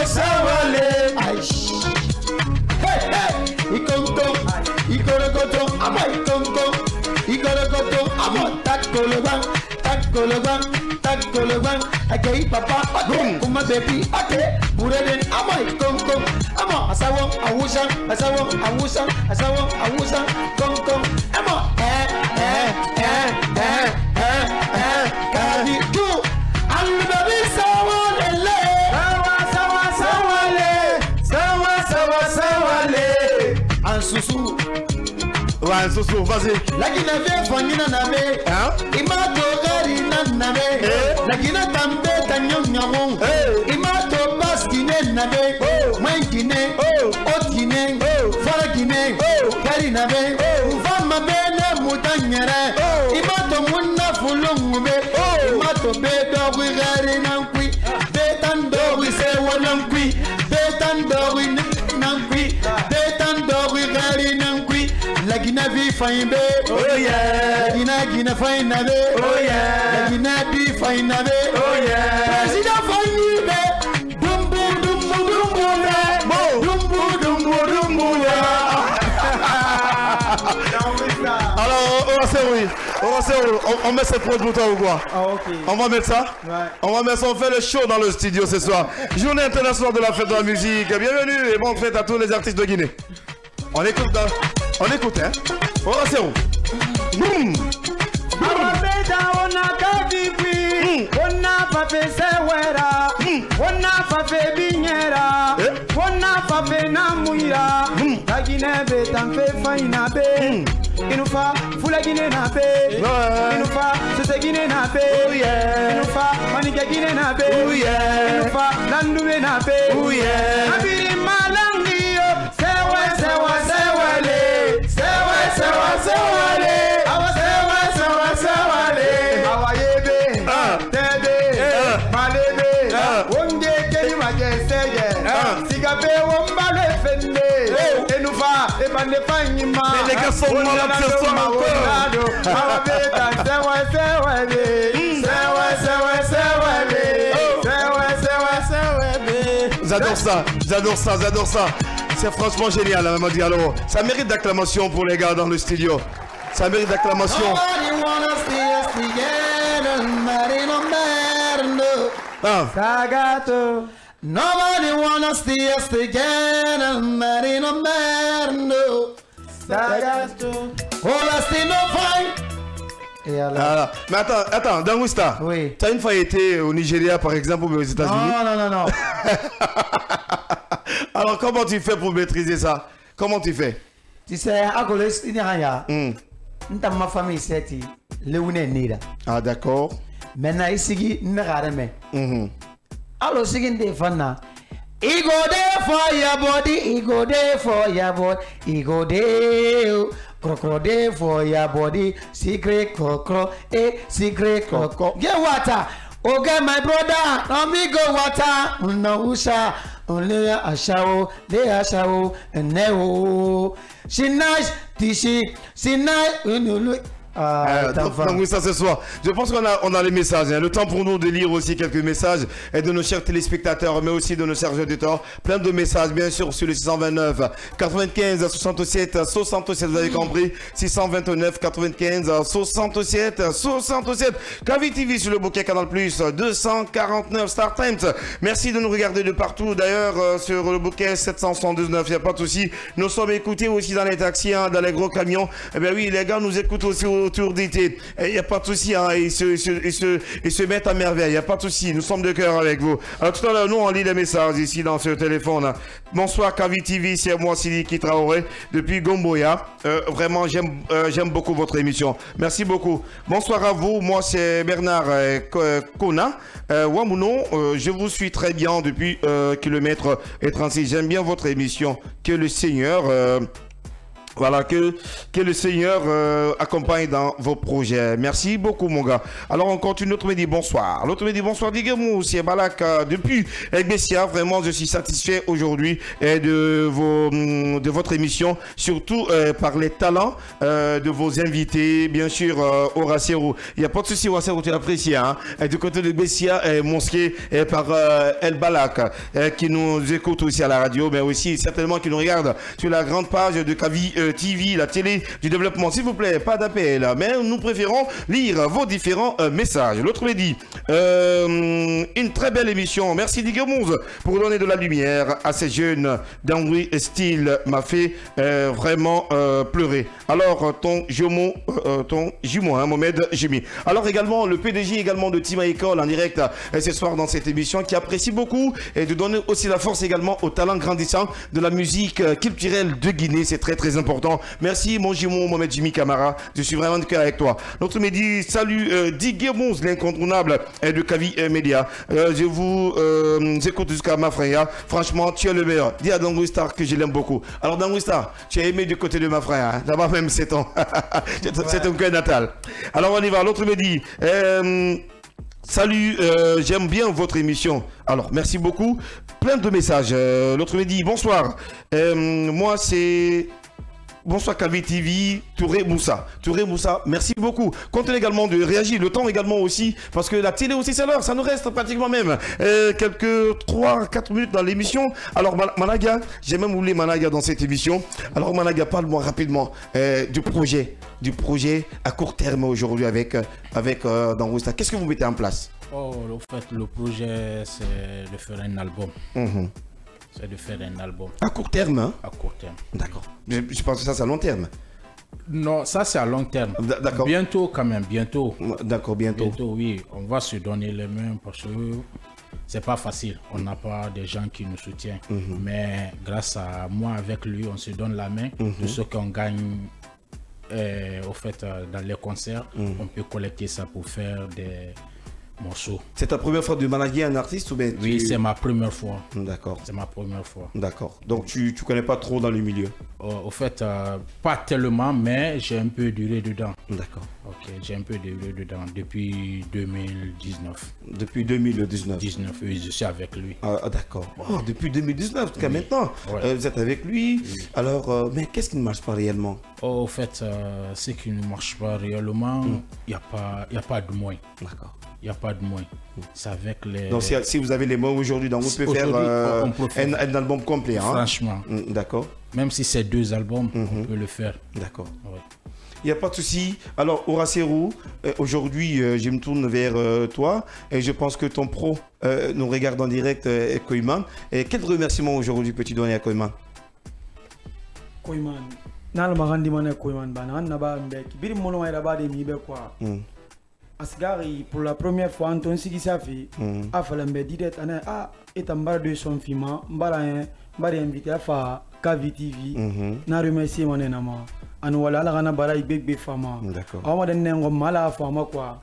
Sawale Aish Hey Ikonko Takoloban, okay, papa, okay, kuma baby, okay, Bureden, amai, kong, amo, asawong, awusan, kong, amo, kabi, tu, alubabi, sawale, sawale, ansusu. Ouais, Soso, vas-y. La Guinée Fangina Nabe, Imato Garina Nabe, la Guinée Tambe Tanyon Yamon, Imato Baskine Nabe, Mankine, Otine, Faragine, Karinabe, Fama Bene Mutanyere, Imato Munda Fulungube, Imato Bedo Wigarinankui, Betando we say Wanankui, Betando we Nankui, Betando Wigarinankui. La Guinée bi fine be, oh yeah. La Guinée fine be, oh yeah. La Guinée fine be, oh yeah. Président fine be, dumbu Alors on met cette prod pour toi ou quoi? Ah ok. On va mettre ça? Ouais. On va mettre ça, on fait le show dans le studio ce soir. Journée internationale de la fête de la musique. Bienvenue et bonne fête à tous les artistes de Guinée. On écoute, hein? On écoute, hein? On va c'est où? Inufa fula Guinée na be, Inufa sese Guinée na be, Inufa manike Guinée na be, Inufa landuwe na be, Abiri malangi yo, sewe le, awa yebe, tebe, malebe, wonge keyi majeseye, sigabe wombale fende, Inufa ebande fanyima. Mais les gars sont malades ce soir encore. J'adore ça. C'est franchement génial, Maman Diallo. Ça mérite d'acclamation pour les gars dans le studio. Ça mérite d'acclamation. Nobody wanna see us together, Marino Merno. Oh, la still no fight. Ah, mais attends, Dangousta, oui. Tu as une fois été au Nigeria par exemple ou aux États-Unis? Non. Alors comment tu fais pour maîtriser ça? Comment tu fais? Tu sais, à cause de l'Inéa, ma famille c'est Léoné Nida. Ah d'accord. Maintenant ici, nous regardons. Alors, c'est une défense. He go there for your body, he go there for your body, he go there. Crocodile for your body, secret crocro, secret crocro. Get water, okay my brother, let me go water. No usha, only a shower, they a shower, and never. She nice, she nice, when you look. Donc oui, ça ce soir. Je pense qu'on a les messages. Le temps pour nous de lire aussi quelques messages et de nos chers téléspectateurs, mais aussi de nos chers auditeurs. Plein de messages, bien sûr, sur le 629 95 67 67. Vous avez compris, 629 95 67 67. Kavi TV sur le bouquet Canal Plus 249 Star Times. Merci de nous regarder de partout. D'ailleurs, sur le bouquet 779, il n'y a pas de souci. Nous sommes écoutés aussi dans les taxis, dans les gros camions. Eh bien oui, les gars nous écoutent aussi autour d'été. Il n'y a pas de souci, hein. Ils se mettent à merveille. Il n'y a pas de souci. Nous sommes de cœur avec vous. Alors tout à l'heure, nous on lit les messages ici dans ce téléphone. Bonsoir Kavi TV, c'est moi Sidiki Traoré depuis Gomboya. Vraiment, j'aime beaucoup votre émission. Merci beaucoup. Bonsoir à vous. Moi c'est Bernard Kona. Wamouno, je vous suis très bien depuis kilomètre et 36. J'aime bien votre émission. Que le Seigneur Voilà, que le Seigneur accompagne dans vos projets. Merci beaucoup, mon gars. Alors, on continue. L'autre me dit bonsoir. L'autre me dit bonsoir. Dis-moi, c'est Balak depuis Bessia. Vraiment, je suis satisfait aujourd'hui de votre émission, surtout par les talents de vos invités. Bien sûr, Horacero. Il n'y a pas de souci, Horacero, tu l'apprécies. Hein? Et du côté de Bessia, Monsqué, par El Balak, qui nous écoute aussi à la radio, mais aussi certainement qui nous regarde sur la grande page de Kavi TV, la télé du développement. S'il vous plaît, pas d'appel, mais nous préférons lire vos différents messages. L'autre me dit, une très belle émission. Merci Didier Monz pour donner de la lumière à ces jeunes. Dangoui Style m'a fait vraiment pleurer. Alors, ton jumeau, hein, Mohamed Jimmy. Alors également, le PDG également de Tima École en direct ce soir dans cette émission qui apprécie beaucoup et de donner aussi la force également au talent grandissant de la musique culturelle de Guinée. C'est très très important. Merci mon jumeau Mohamed Jimmy Camara. Je suis vraiment de cœur avec toi. Notre me dit, salut Didier Monz, l'incontournable de Kavi Media. Je vous écoute jusqu'à Mafraya. Franchement, tu es le meilleur. Dis à Dangoui Star que je l'aime beaucoup. Alors Dangoui Star, tu as aimé du côté de Mafraya. Hein? D'abord même c'est ton cœur natal. Alors on y va. L'autre me dit, salut, j'aime bien votre émission. Alors merci beaucoup. Plein de messages. L'autre me dit, bonsoir. Moi c'est... Bonsoir Kavi TV, Touré Moussa. Touré Moussa, merci beaucoup. Continuez également de réagir, le temps également aussi, parce que la télé aussi c'est l'heure, ça nous reste pratiquement même quelques 3-4 minutes dans l'émission. Alors Managa, j'ai même voulu Managa dans cette émission. Alors Managa, parle-moi rapidement du projet à court terme aujourd'hui avec Dangoui Star. Qu'est-ce que vous mettez en place? En fait, le projet c'est de faire un album. C'est de faire un album. À court terme, hein? À court terme. D'accord. Je pense que ça c'est à long terme. Non, ça c'est à long terme. D'accord. Bientôt quand même, bientôt. D'accord, bientôt. Bientôt, oui. On va se donner les mains parce que c'est pas facile. On n'a pas des gens qui nous soutiennent. Mais grâce à moi, avec lui, on se donne la main. Tout ce qu'on gagne, au fait, dans les concerts, on peut collecter ça pour faire des morceaux. C'est ta première fois de manager un artiste ou bien Oui, c'est ma première fois. D'accord. C'est ma première fois. D'accord. Donc tu connais pas trop dans le milieu? Au fait, pas tellement, mais j'ai un peu duré dedans. D'accord. Ok, j'ai un peu duré dedans depuis 2019. Depuis 2019? 19, oui, je suis avec lui. Ah, d'accord. Oh, depuis 2019 jusqu'à maintenant, vous êtes avec lui. Oui. Alors, mais qu'est-ce qui ne marche pas réellement? Au fait, ce qui ne marche pas réellement, il n'y a pas de moyens. D'accord. Il n'y a pas de moyens. C'est avec les... Donc si vous avez les moyens aujourd'hui, donc vous pouvez faire un album complet. Hein? Franchement. D'accord. Même si c'est 2 albums, on peut le faire. D'accord. Ouais. Il n'y a pas de souci. Alors, Horacerou, aujourd'hui, je me tourne vers toi et je pense que ton pro nous regarde en direct, Koiman. Et quel remerciement aujourd'hui peux-tu donner à Koiman? Koiman. Asgari, pour la première fois, Anton Sigisafi a fait un bédit et un bar de son film, invité à faire Kavi TV, n'a remercié mon enama. Anouala la rana bara ibek fama. D'accord. On va donner un mal à fama quoi.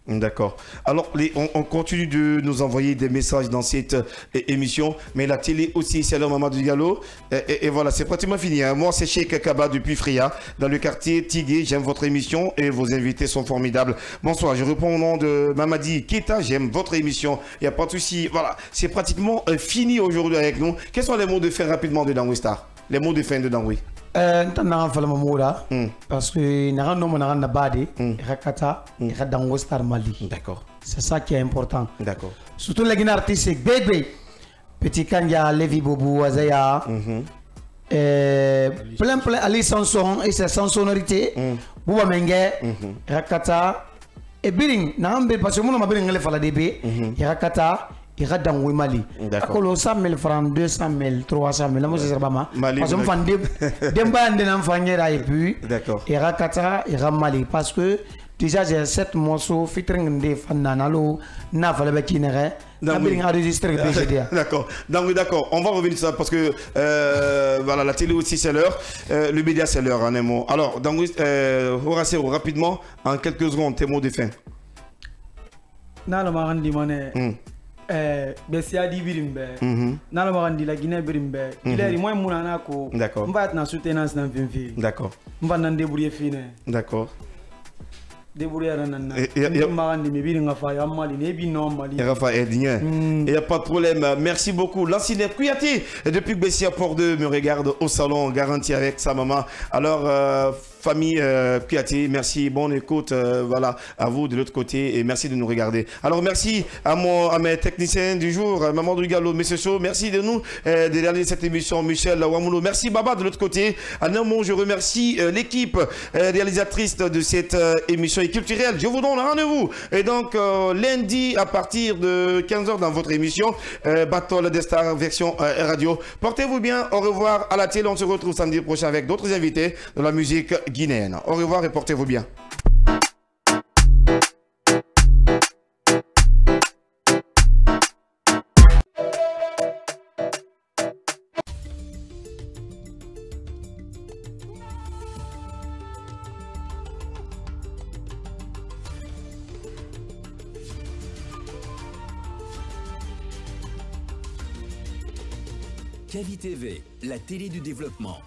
D'accord. Alors, on continue de nous envoyer des messages dans cette émission, mais la télé aussi, c'est l'heure Mamadou Diallo. Et voilà, c'est pratiquement fini. Hein. Moi, c'est Cheikh Kaba depuis Fria, dans le quartier Tigué. J'aime votre émission et vos invités sont formidables. Bonsoir, je réponds au nom de Mamadi Keita. J'aime votre émission. Il n'y a pas de souci. Voilà, c'est pratiquement fini aujourd'hui avec nous. Quels sont les mots de fin rapidement de Dangoui Star? Les mots de fin de Dangoui? Parce que Dangoui Star Mali. D'accord. C'est ça qui est important. D'accord. Surtout les artistes bébé. Petit Kanya, Levi Bobo, Azaya. Plein Ali Sanson et ses sans sonorité. Bouba Mengue, Rakata. Et Biring, Nambe, parce que mon nom est Fala DB. Rakata. Il y a dans Mali. D'accord. 100 000 francs, 200 000, 300 000. Moi, c'est pas mal. Parce que je fais des bandes d'enfants et puis. D'accord. Il y a Qatar, il y a Mali. Parce que déjà, j'ai 7 morceaux, featuring des fans nanalo, n'a pas le kinéré. D'accord. D'accord. On va revenir sur ça parce que voilà, la télé aussi c'est l'heure, le média c'est l'heure en un mot. Alors, Horacero, rapidement, en quelques secondes, tes mots de fin. Bessia di birimbe nala magandi la Guinée birimbe il moi munana ko d'accord mba na soutenance na finfi d'accord mba nan débrouiller fine d'accord débrouiller nan magandi me biringa fa ya mali ne bi non mali Rafa Edien il y a pas de problème. Merci beaucoup Lancine Kouyaté depuis que Bessia Port 2 me regarde au salon garanti avec sa maman. Alors famille Kouyaté, merci, bonne écoute, voilà, à vous de l'autre côté et merci de nous regarder. Alors merci à mes techniciens du jour, Mamadou Gallo, M. Sow, merci de nous de réaliser cette émission, Michel Ouamoulou, merci Baba de l'autre côté. En un mot, je remercie l'équipe réalisatrice de cette émission culturelle. Je vous donne rendez-vous et donc lundi à partir de 15h dans votre émission Battle des Stars version radio. Portez-vous bien, au revoir à la télé, on se retrouve samedi prochain avec d'autres invités de la musique guinéenne. Au revoir et portez-vous bien. Kavi TV, la télé du développement.